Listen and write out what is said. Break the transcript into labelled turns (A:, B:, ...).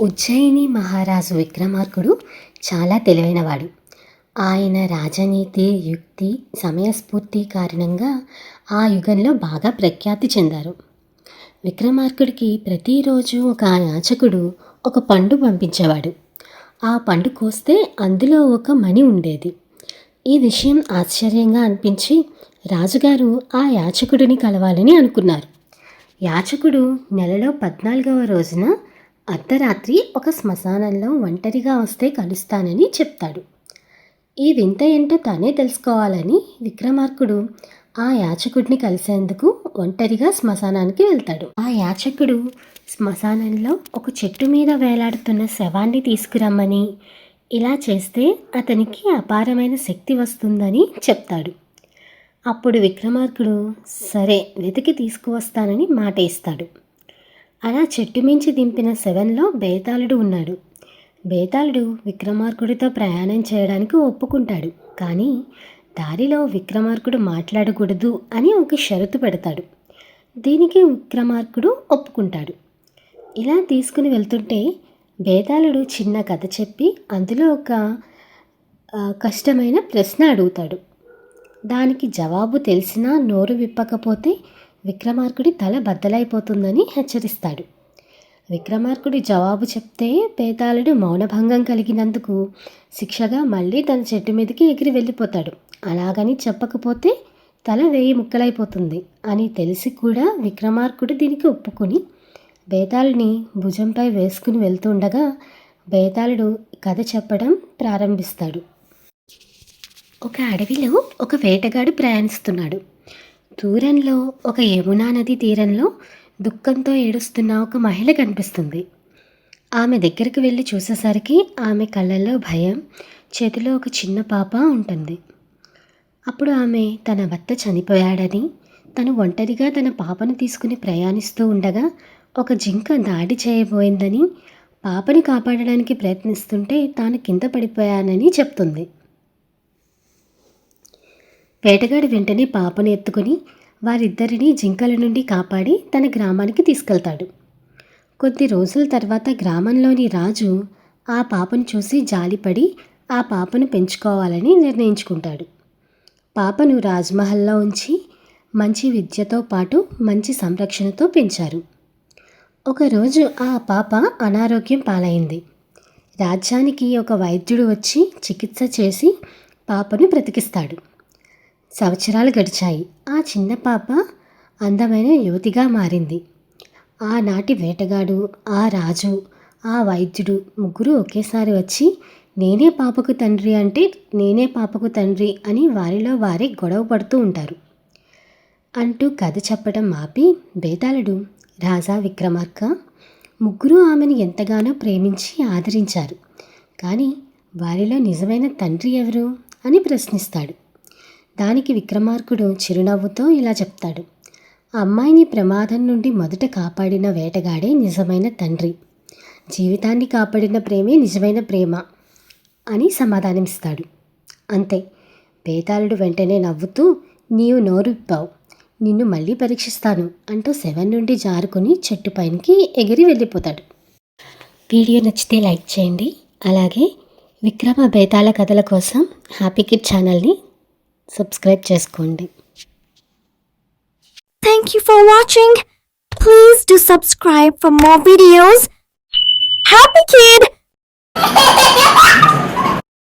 A: ఉజ్జయిని మహారాజు విక్రమార్కుడు చాలా తెలివైనవాడు. ఆయన రాజనీతి, యుక్తి, సమయస్ఫూర్తి కారణంగా ఆ యుగంలో బాగా ప్రఖ్యాతి చెందారు. విక్రమార్కుడికి ప్రతిరోజు ఒక యాచకుడు ఒక పండు పంపించేవాడు. ఆ పండు కోస్తే అందులో ఒక మణి ఉండేది. ఈ విషయం ఆశ్చర్యంగా అనిపించి రాజుగారు ఆ యాచకుడిని కలవాలని అనుకున్నారు. యాచకుడు నెలలో 14వ రోజున అర్ధరాత్రి ఒక శ్మశానంలో ఒంటరిగా వస్తే కలుస్తానని చెప్తాడు. ఈ వింత ఏంటో తానే తెలుసుకోవాలని విక్రమార్కుడు ఆ యాచకుడిని కలిసేందుకు ఒంటరిగా శ్మశానానికి వెళ్తాడు. ఆ యాచకుడు శ్మశానంలో ఒక చెట్టు మీద వేలాడుతున్న శవాన్ని తీసుకురమ్మని, ఇలా చేస్తే అతనికి అపారమైన శక్తి వస్తుందని చెప్తాడు. అప్పుడు విక్రమార్కుడు సరే వెతికి తీసుకువస్తానని మాట ఇస్తాడు. అలా చెట్టు మించి దింపిన శవంలో బేతాళుడు ఉన్నాడు. బేతాళుడు విక్రమార్కుడితో ప్రయాణం చేయడానికి ఒప్పుకుంటాడు. కానీ దారిలో విక్రమార్కుడు మాట్లాడకూడదు అని ఒక షరతు పెడతాడు. దీనికి విక్రమార్కుడు ఒప్పుకుంటాడు. ఇలా తీసుకుని వెళ్తుంటే బేతాళుడు చిన్న కథ చెప్పి అందులో ఒక కష్టమైన ప్రశ్న అడుగుతాడు. దానికి జవాబు తెలిసినా నోరు విప్పకపోతే విక్రమార్కుడి తల బద్దలైపోతుందని హెచ్చరిస్తాడు. విక్రమార్కుడి జవాబు చెప్తే బేతాళుడు మౌనభంగం కలిగినందుకు శిక్షగా మళ్ళీ తన చెట్టు మీదకి ఎగిరి వెళ్ళిపోతాడు. అలాగని చెప్పకపోతే తల 1000 ముక్కలైపోతుంది అని తెలిసి కూడా విక్రమార్కుడు దీనికి ఒప్పుకొని బేతాళుని భుజంపై వేసుకుని వెళ్తుండగా బేతాళుడు కథ చెప్పడం ప్రారంభిస్తాడు. ఒక అడవిలో ఒక వేటగాడు ప్రయాణిస్తున్నాడు. దూరంలో ఒక యమునా నది తీరంలో దుఃఖంతో ఏడుస్తున్న ఒక మహిళ కనిపిస్తుంది. ఆమె దగ్గరికి వెళ్ళి చూసేసరికి ఆమె కళ్ళల్లో భయం, చేతిలో ఒక చిన్న పాప ఉంటుంది. అప్పుడు ఆమె తన భర్త చనిపోయాడని, తను ఒంటరిగా తన పాపను తీసుకుని ప్రయాణిస్తూ ఉండగా ఒక జింక దాడి చేయబోయిందని, పాపని కాపాడడానికి ప్రయత్నిస్తుంటే తాను కింద పడిపోయానని చెప్తుంది. వేటగాడు వెంటనే పాపను ఎత్తుకుని వారిద్దరిని జింకల నుండి కాపాడి తన గ్రామానికి తీసుకెళ్తాడు. కొద్ది రోజుల తర్వాత గ్రామంలోని రాజు ఆ పాపను చూసి జాలిపడి ఆ పాపను పెంచుకోవాలని నిర్ణయించుకుంటాడు. పాపను రాజ్మహల్లో ఉంచి మంచి విద్యతో పాటు మంచి సంరక్షణతో పెంచారు. ఒకరోజు ఆ పాప అనారోగ్యం పాలైంది. రాజ్యానికి ఒక వైద్యుడు వచ్చి చికిత్స చేసి పాపను బ్రతికిస్తాడు. సంవత్సరాలు గడిచాయి. ఆ చిన్న పాప అందమైన యువతిగా మారింది. ఆనాటి వేటగాడు, ఆ రాజు, ఆ వైద్యుడు ముగ్గురు ఒకేసారి వచ్చి నేనే పాపకు తండ్రి అంటే నేనే పాపకు తండ్రి అని వారిలో వారే గొడవ పడుతూ ఉంటారు. అంటూ కథ చెప్పడం ఆపి బేతాళుడు, రాజా విక్రమార్క, ముగ్గురు ఆమెను ఎంతగానో ప్రేమించి ఆదరించారు. కానీ వారిలో నిజమైన తండ్రి ఎవరు అని ప్రశ్నిస్తాడు. దానికి విక్రమార్కుడు చిరునవ్వుతో ఇలా చెప్తాడు. ఆ అమ్మాయిని ప్రమాదం నుండి మొదట కాపాడిన వేటగాడే నిజమైన తండ్రి. జీవితాన్ని కాపాడిన ప్రేమే నిజమైన ప్రేమ అని సమాధానమిస్తాడు. అంతే. బేతాళుడు వెంటనే నవ్వుతూ నీవు నోరు విప్పావు, నిన్ను మళ్ళీ పరీక్షిస్తాను అంటూ శవం నుండి జారుకొని చెట్టు పైనకి ఎగిరి వెళ్ళిపోతాడు. వీడియో నచ్చితే లైక్ చేయండి. అలాగే విక్రమ బేతాళ కథల కోసం హ్యాపీ కిడ్ ఛానల్ని సబ్స్క్రైబ్ చేసుకోండి.
B: Thank you for watching. Please do subscribe for more videos. Happy Kid!